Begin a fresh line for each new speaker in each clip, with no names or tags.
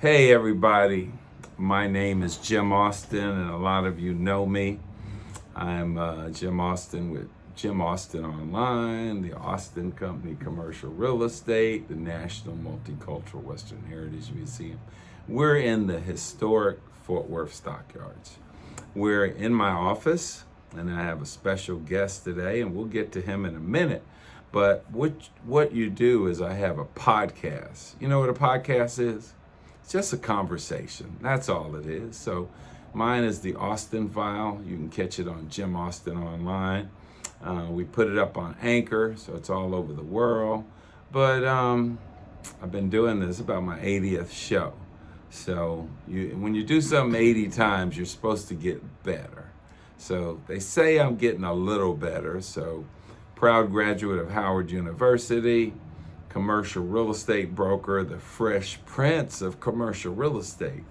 Hey everybody, my name is Jim Austin, and a lot of you know me. I'm Jim Austin with Jim Austin Online, the Austin Company Commercial Real Estate, the National Multicultural Western Heritage Museum. We're in the historic Fort Worth Stockyards. We're in my office, and I have a special guest today, and we'll get to him in a minute. But what you do is I have a podcast. You know what a podcast is? It's just a conversation. That's all it is. So mine is the Austin File. You can catch it on Jim Austin Online. We put it up on Anchor, so it's all over the world. But I've been doing this about my 80th show. So when you do something 80 times, you're supposed to get better. So they say I'm getting a little better. So proud graduate of Howard University, commercial real estate broker, the Fresh Prince of commercial real estate.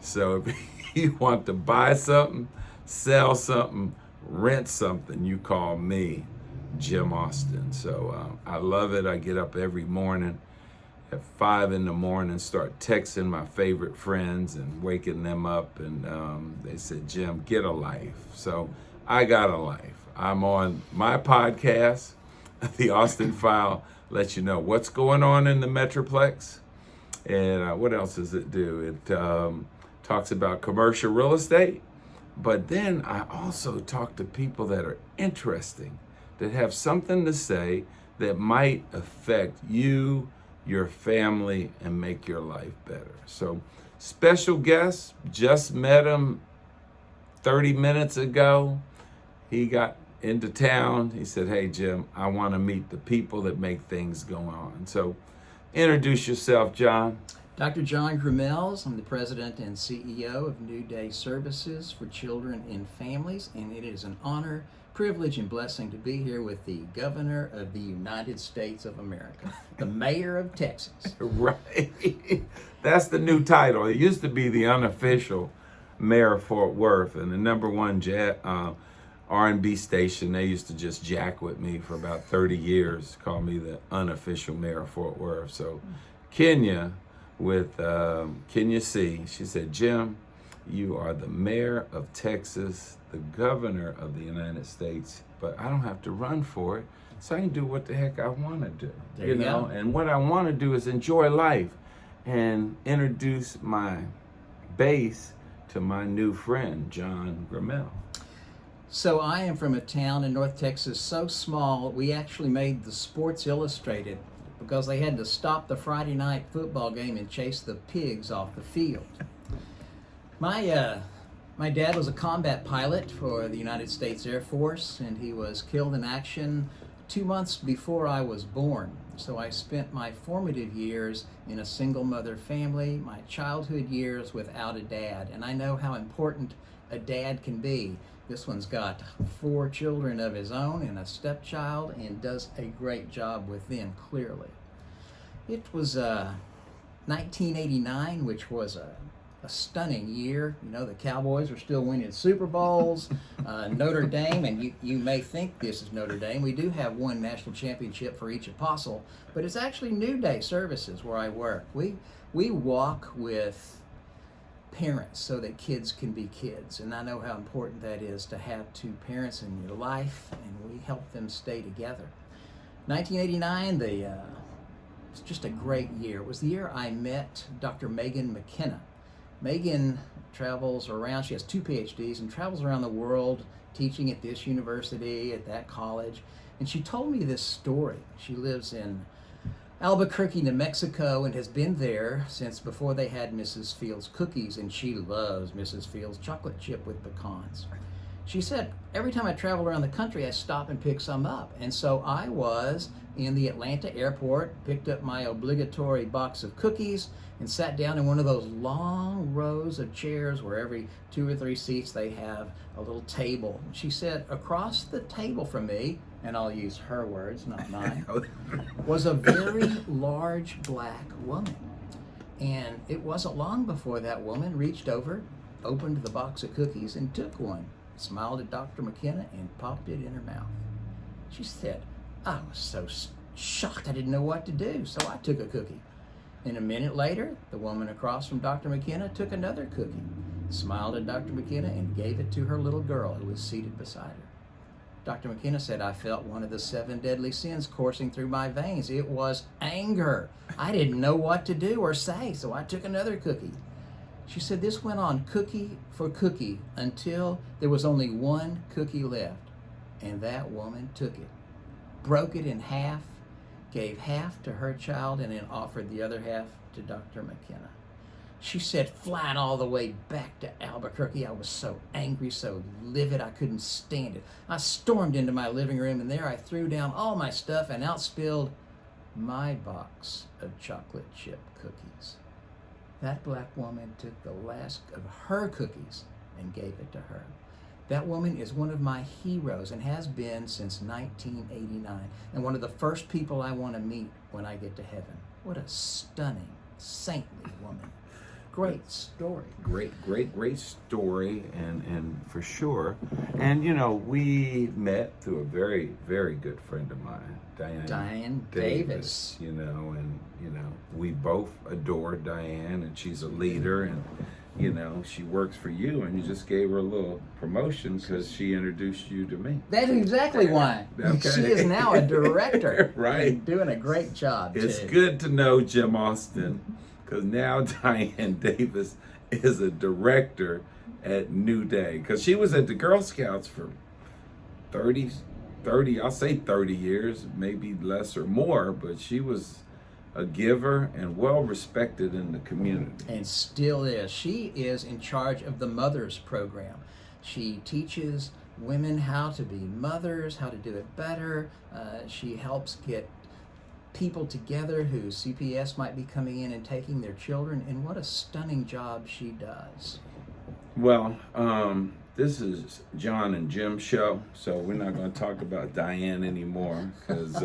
So if you want to buy something, sell something, rent something, you call me, Jim Austin. So I love it. I get up every morning at 5 in the morning, start texting my favorite friends and waking them up. And they said, Jim, get a life. So I got a life. I'm on my podcast, The Austin File, lets you know what's going on in the Metroplex. And what else does it do? It talks about commercial real estate. But then I also talk to people that are interesting, that have something to say that might affect you, your family, and make your life better. So special guest, just met him 30 minutes ago. He got into town. He said, hey, Jim, I want to meet the people that make things go on. So introduce yourself, John.
Dr. John Grummels. I'm the president and CEO of New Day Services for Children and Families, and it is an honor, privilege, and blessing to be here with the Governor of the United States of America, the Mayor of Texas.
Right. That's the new title. It used to be the unofficial Mayor of Fort Worth, and the number one R&B station, they used to just jack with me for about 30 years, call me the unofficial Mayor of Fort Worth. So Kenya with Kenya C, she said, Jim, you are the Mayor of Texas, the Governor of the United States, but I don't have to run for it, so I can do what the heck I want to do.
There you
know,
go.
And what I want to do is enjoy life and introduce my base to my new friend, John Grummel.
So I am from a town in North Texas so small, we actually made the Sports Illustrated because they had to stop the Friday night football game and chase the pigs off the field. My dad was a combat pilot for the United States Air Force, and he was killed in action 2 months before I was born. So I spent my formative years in a single mother family, my childhood years without a dad, and I know how important a dad can be. This one's got 4 children of his own and a stepchild, and does a great job with them, clearly. It was 1989, which was a stunning year. You know, the Cowboys were still winning Super Bowls. Notre Dame, and you may think this is Notre Dame, we do have one national championship for each apostle, but it's actually New Day Services where I work. We walk with parents so that kids can be kids, and I know how important that is to have 2 parents in your life, and we help them stay together. 1989, it's just a great year. It was the year I met Dr. Megan McKenna. Megan travels around, she has 2 PhDs and travels around the world teaching at this university, at that college, and she told me this story. She lives in Albuquerque, New Mexico, and has been there since before they had Mrs. Fields cookies, and she loves Mrs. Fields chocolate chip with pecans. She said, every time I travel around the country, I stop and pick some up. And so I was in the Atlanta airport, picked up my obligatory box of cookies, and sat down in one of those long rows of chairs where every 2 or 3 seats they have a little table. She said, across the table from me, and I'll use her words, not mine, was a very large black woman. And it wasn't long before that woman reached over, opened the box of cookies, and took one, smiled at Dr. McKenna, and popped it in her mouth. She said, I was so shocked I didn't know what to do, so I took a cookie. And a minute later, the woman across from Dr. McKenna took another cookie, smiled at Dr. McKenna, and gave it to her little girl who was seated beside her. Dr. McKenna said, I felt one of the 7 deadly sins coursing through my veins. It was anger. I didn't know what to do or say, so I took another cookie. She said this went on cookie for cookie until there was only one cookie left. And that woman took it, broke it in half, gave half to her child, and then offered the other half to Dr. McKenna. She said, flying all the way back to Albuquerque, I was so angry, so livid, I couldn't stand it. I stormed into my living room, and there I threw down all my stuff and outspilled my box of chocolate chip cookies. That black woman took the last of her cookies and gave it to her. That woman is one of my heroes and has been since 1989, and one of the first people I want to meet when I get to heaven. What a stunning, saintly woman. Great story.
Great story, and for sure. And you know, we met through a very, very good friend of mine,
Diane Davis.
You know, and you know, we both adore Diane, and she's a leader, and you know, she works for you, and you just gave her a little promotion because she introduced you to me.
That's exactly why.
Okay.
She is now a director.
Right.
And doing a great job.
It's
too.
good to know Jim Austin, because now Diane Davis is a director at New Day. Because she was at the Girl Scouts for 30, I'll say 30 years, maybe less or more, but she was a giver and well respected in the community.
And still is. She is in charge of the Mothers Program. She teaches women how to be mothers, how to do it better. She helps get people together who CPS might be coming in and taking their children, and what a stunning job she does.
Well, this is John and Jim's show, so we're not going to talk about Diane anymore because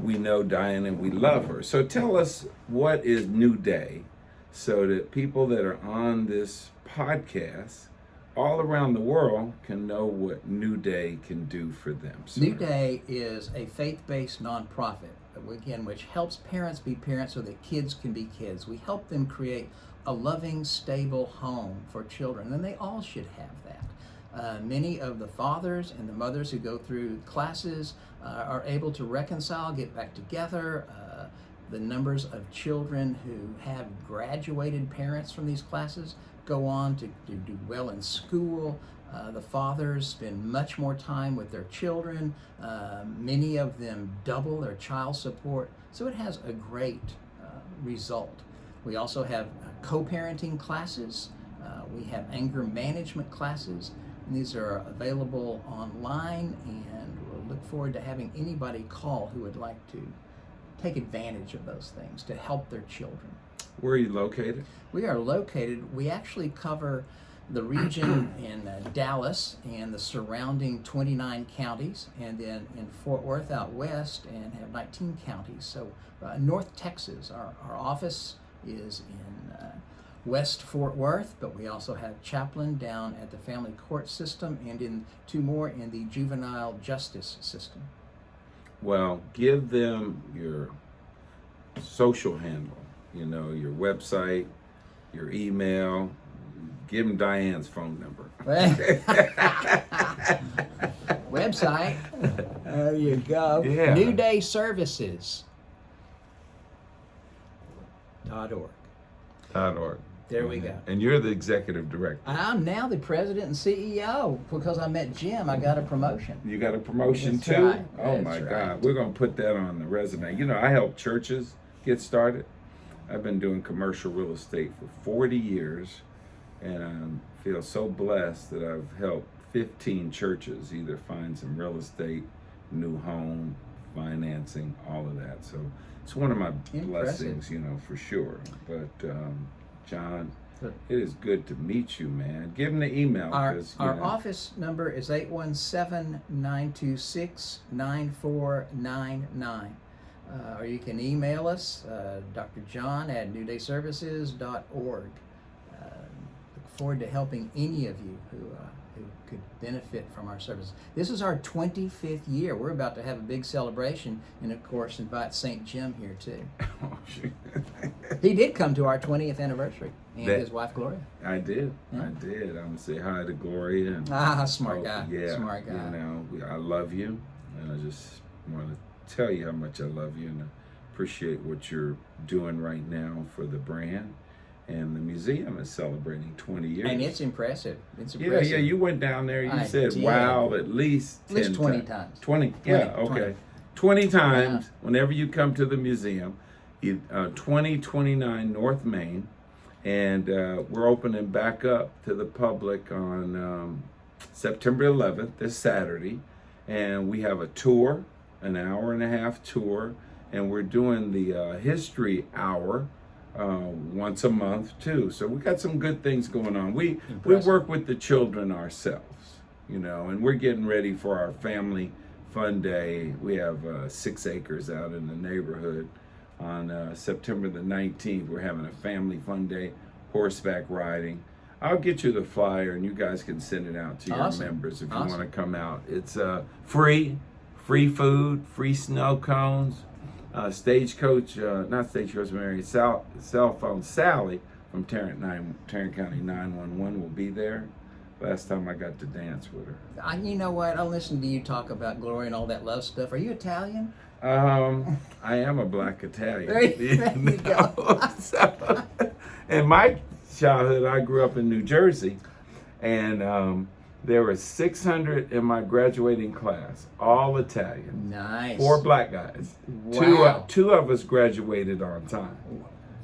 we know Diane and we love her. So tell us, what is New Day, so that people that are on this podcast all around the world can know what New Day can do for them. So,
New Day is a faith-based nonprofit, again, which helps parents be parents so that kids can be kids. We help them create a loving, stable home for children, and they all should have that. Many of the fathers and the mothers who go through classes are able to reconcile, get back together. The numbers of children who have graduated parents from these classes go on to do well in school. The fathers spend much more time with their children. Many of them double their child support. So it has a great result. We also have co-parenting classes. We have anger management classes. And these are available online, and we'll look forward to having anybody call who would like to take advantage of those things to help their children.
where are you located?
We are located, we actually cover the region in Dallas and the surrounding 29 counties, and then in Fort Worth out west, and have 19 counties. So North Texas, our office is in West Fort Worth, but we also have Chaplain down at the family court system, and in 2 more in the juvenile justice system.
Well, give them your social handle, you know, your website, your email. Give them Diane's phone number.
Website, there you go.
Yeah.
NewDayServices.org.
.org.
There we go.
And you're the executive director.
I'm now the president and CEO because I met Jim. I got a promotion.
You got a promotion
That's
too?
right.
Oh
That's
my
right.
God. We're going to put that on the resume. You know, I help churches get started. I've been doing commercial real estate for 40 years, and I feel so blessed that I've helped 15 churches either find some real estate, new home, financing, all of that. So it's one of my blessings, you know, for sure. But John,
Good.
it is good to meet you, man. Give him the email.
Our
'cause, you know,
office number is 817-926-9499. Or you can email us, Dr. John at newdayservices.org. Look forward to helping any of you who could benefit from our services. This is our 25th year. We're about to have a big celebration, and of course, invite St. Jim here too.
Oh, shoot.
He did come to our 20th anniversary, and
That-
his wife Gloria.
I did.
Yeah.
I did. I'm gonna say hi to Gloria. And,
Smart guy.
Yeah.
Smart guy.
You know, I love you, and I just want to tell you how much I love you and appreciate what you're doing right now for the brand. And the museum is celebrating 20 years.
And it's impressive. It's
Yeah,
impressive.
yeah. You went down there. You
I
said,
did.
"Wow!" At least 10
20 times.
20. Yeah.
20.
Okay. 20 times. Whenever you come to the museum, 2029 North Main, and we're opening back up to the public on September 11th, this Saturday, and we have a tour, an hour-and-a-half tour, and we're doing the history hour once a month too. So we got some good things going on. We work with the children ourselves, you know, and we're getting ready for our family fun day. We have 6 acres out in the neighborhood on September the 19th. We're having a family fun day, horseback riding. I'll get you the flyer and you guys can send it out to your members if you want to come out. It's free food, free snow cones. Stagecoach, not Stagecoach Mary, cell phone Sally from Tarrant County 911 will be there. Last time I got to dance with her.
You know what? I listened to you talk about Gloria and all that love stuff. Are you Italian?
I am a black Italian.
There you go.
So, in my childhood, I grew up in New Jersey, and there were 600 in my graduating class, all Italian.
Nice.
4 black guys.
Wow.
Two of us graduated on time.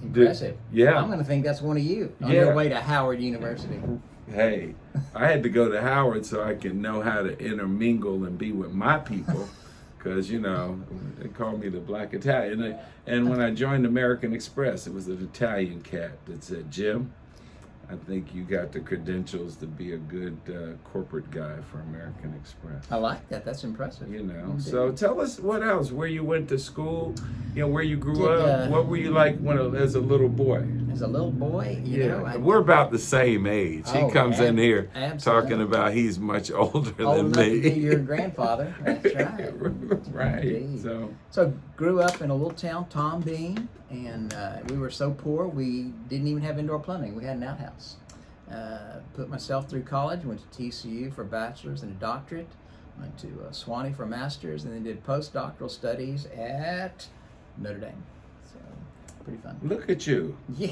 Impressive.
Yeah.
I'm going to think that's one of you on
Yeah.
your way to Howard University.
Hey, I had to go to Howard so I can know how to intermingle and be with my people, because, you know, they called me the Black Italian. And when I joined American Express, it was an Italian cat that said, "Jim, I think you got the credentials to be a good corporate guy for American Express."
I like that. That's impressive.
You know,
Indeed.
so tell us what else, where you went to school, you know, where you grew
Did,
up. What were you like as a little boy?
As a little boy, you know,
We're about the same age. He
Oh,
comes in here
absolutely.
talking about he's much older
old
than
enough to be
me.
your grandfather. That's right.
Right.
Indeed.
So
grew up in a little town, Tom Bean, and we were so poor we didn't even have indoor plumbing. We had an outhouse. Put myself through college, went to TCU for a bachelor's and a doctorate, went to Swanee for a master's, and then did postdoctoral studies at Notre Dame. So, pretty fun.
look at you,
Yeah.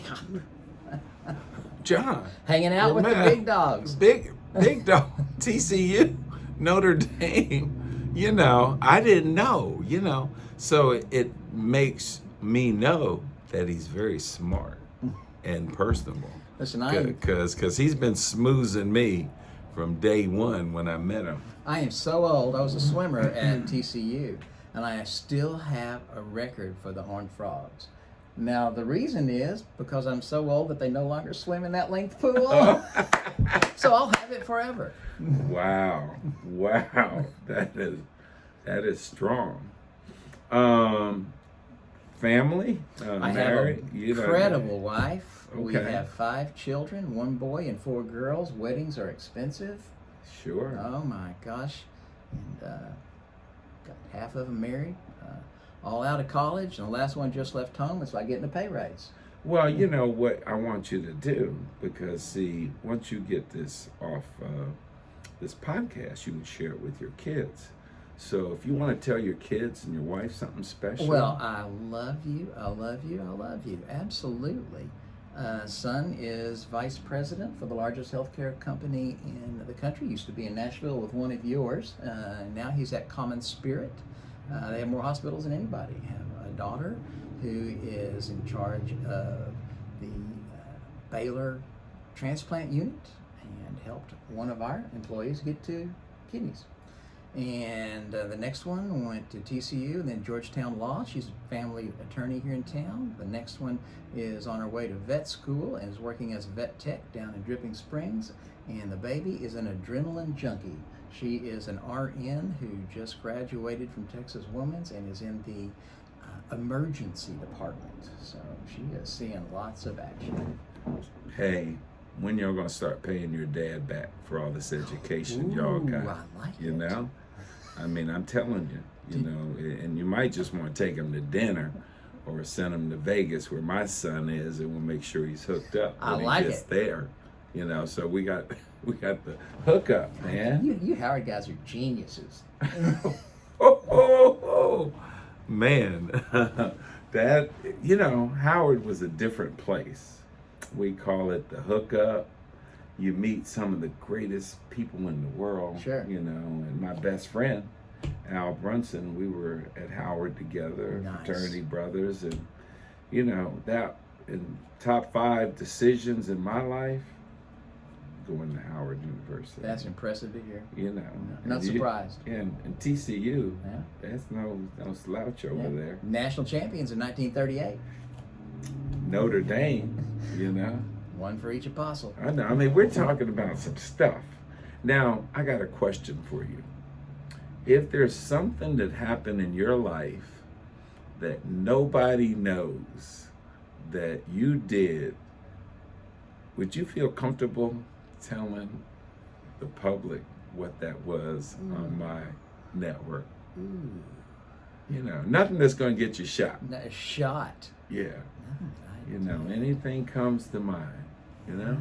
John.
Hanging out with
Man,
the big dogs.
Big dog. TCU, Notre Dame. You know, I didn't know, you know. So it makes me know that he's very smart and personable.
Listen,
Because he's been smoozing me from day one when I met him.
I am so old. I was a swimmer at TCU, and I still have a record for the Horned Frogs. Now, the reason is because I'm so old that they no longer swim in that length pool. So I'll have it forever.
Wow. That is strong. Family?
I
married?
have an
You know,
incredible wife. We
Okay.
have 5 children, 1 boy and 4 girls. Weddings are expensive.
Sure.
Oh my gosh. And got half of them married, all out of college, and the last one just left home. It's like getting a pay raise.
Well, you know what I want you to do, because see, once you get this off this podcast, you can share it with your kids. So if you want to tell your kids and your wife something special.
Well, I love you. I love you. I love you. Absolutely. Son is vice president for the largest healthcare company in the country. Used to be in Nashville with one of yours. Now he's at Common Spirit. They have more hospitals than anybody. Have a daughter who is in charge of the Baylor transplant unit and helped one of our employees get 2 kidneys. And the next one went to TCU and then Georgetown Law. She's a family attorney here in town. The next one is on her way to vet school and is working as a vet tech down in Dripping Springs. And the baby is an adrenaline junkie. She is an RN who just graduated from Texas Women's and is in the emergency department. So she is seeing lots of action.
Hey, when y'all gonna start paying your dad back for all this education y'all got?
I like
You
it.
know, I mean, I'm telling you, you know, and you might just want to take him to dinner or send him to Vegas where my son is, and we'll make sure he's hooked up
I
when
like
he gets
it.
there. You know, so we got the hookup, man.
You Howard guys are geniuses.
Oh, man. That, you know, Howard was a different place. We call it the hookup. You meet some of the greatest people in the world.
Sure.
You know, and my best friend, Al Brunson, we were at Howard together,
Nice.
fraternity brothers, and, you know, that in top 5 decisions in my life, going to Howard University.
That's impressive to hear.
You know,
Not
and you-
surprised.
and TCU,
Yeah.
that's no slouch over
Yeah.
there.
National champions in 1938.
Notre Dame, you know.
One for each apostle.
I know. I mean, we're talking about some stuff. Now, I got a question for you. If there's something that happened in your life that nobody knows that you did, would you feel comfortable telling the public what that was on my network?
Ooh.
You know, nothing that's going to get you shot.
A shot.
Yeah. You know, anything comes to mind, you know?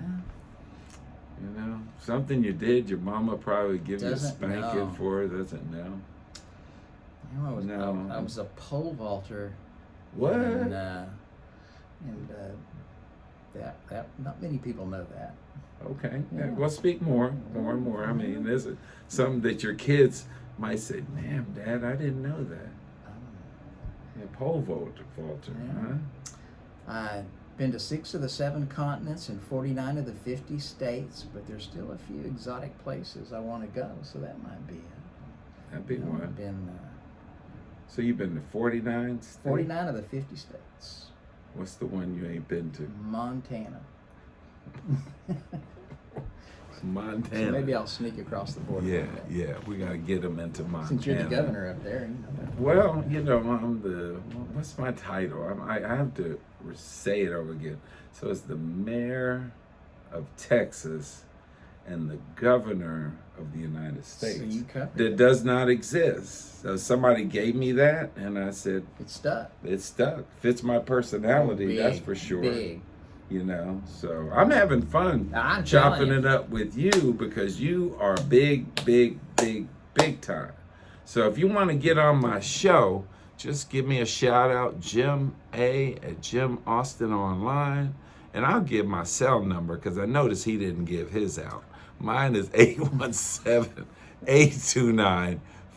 You know, something you did, your mama probably give you a
Doesn't
spanking
know.
for, doesn't know.
You know,
No.
I was a pole vaulter.
What?
And that not many people know that.
Okay.
Yeah.
Well, speak more and more. I mean, there's something that your kids might say, "Damn, Dad, I didn't know that." Yeah, pole vaulter,
Yeah.
huh?
I've been to 6 of the 7 continents and 49 of the 50 states, but there's still a few exotic places I want to go, so that might be it.
That'd be
You know,
one.
I've been
So you've been to 49 states?
49 of the 50 states.
What's the one you ain't been to?
Montana.
Montana.
So maybe I'll sneak across the border.
Yeah,
a little bit.
yeah, we gotta get them into Montana.
Since you're the governor up there, you know.
Well, you know, what's my title? I have to say it over again. So it's the mayor of Texas and the governor of the United States.
So you covered
that
it.
does not exist. So somebody gave me that, and I said,
It's stuck.
it stuck. Fits my personality, that's
Big,
for sure.
Big.
You know, so I'm having fun
I'm
chopping
telling
it up with you because you are big time. So if you want to get on my show, just give me a shout out, Jim A at Jim Austin Online, and I'll give my cell number because I noticed he didn't give his out. Mine is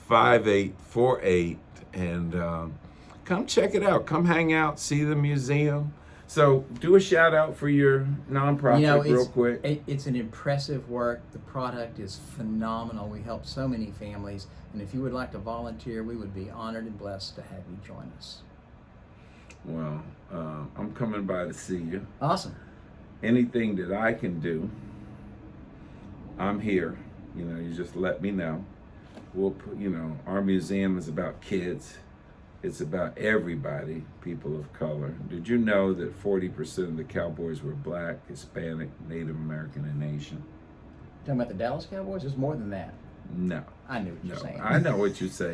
817-829-5848, and come check it out. Come hang out, see the museum. So do a shout out for your nonprofit real quick.
It's an impressive work. The product is phenomenal. We help so many families. And if you would like to volunteer, we would be honored and blessed to have you join us.
Well, I'm coming by to see you.
Awesome.
Anything that I can do, I'm here. You know, you just let me know. We'll put, you know, our museum is about kids. It's about everybody, people of color. Did you know that 40% of the Cowboys were black, Hispanic, Native American, and Asian?
Talking about the Dallas Cowboys? There's more than that.
No.
I knew what
No,
you're saying.
I know what you say.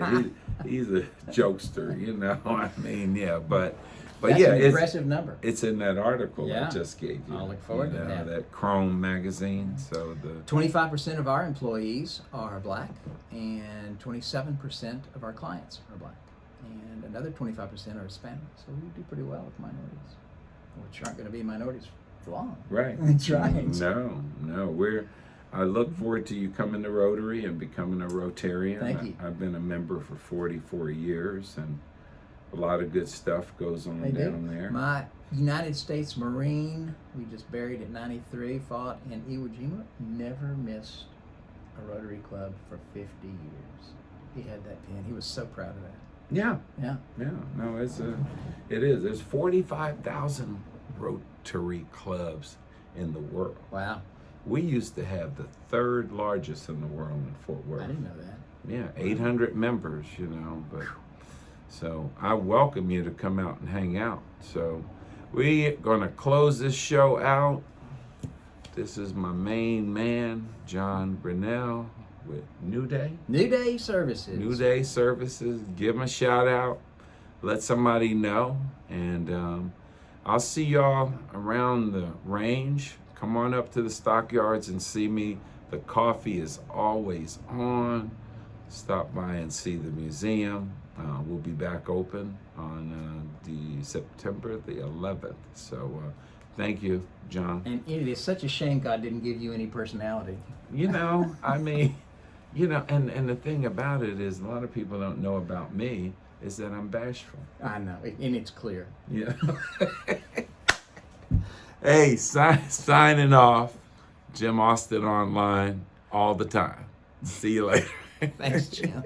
He's a jokester, you know. I mean, yeah, but
That's
yeah,
an impressive number.
it's in that article
Yeah.
I just gave you.
I'll look forward
you
to
know,
that.
Chrome magazine. So the
25% of our employees are black, and 27% of our clients are black, and another 25% are Hispanic. So we do pretty well with minorities, which aren't going to be minorities for long.
right.
That's right.
No, I look forward to you coming to Rotary and becoming a Rotarian.
Thank you.
I've been a member for 44 years, and a lot of good stuff goes on
They
down
do.
there.
My United States Marine, we just buried at 93, fought in Iwo Jima, never missed a Rotary Club for 50 years. He had that pin. He was so proud of that.
Yeah.
Yeah.
No, it is. There's 45,000 Rotary clubs in the world.
Wow.
We used to have the 3rd largest in the world in Fort Worth.
I didn't know that.
Yeah, 800 members, you know, but so I welcome you to come out and hang out. So we're going to close this show out This is my main man, John Grinnell with New Day.
New Day Services.
New Day Services. Give them a shout out. Let somebody know. And I'll see y'all around the range. Come on up to the stockyards and see me. The coffee is always on. Stop by and see the museum. We'll be back open on the September the 11th. So thank you, John.
And it is such a shame God didn't give you any personality.
You know, I mean, you know, and the thing about it is a lot of people don't know about me is that I'm bashful.
I know, and it's clear.
Yeah. Hey, signing off. Jim Austin online all the time. See you later.
Thanks, Jim.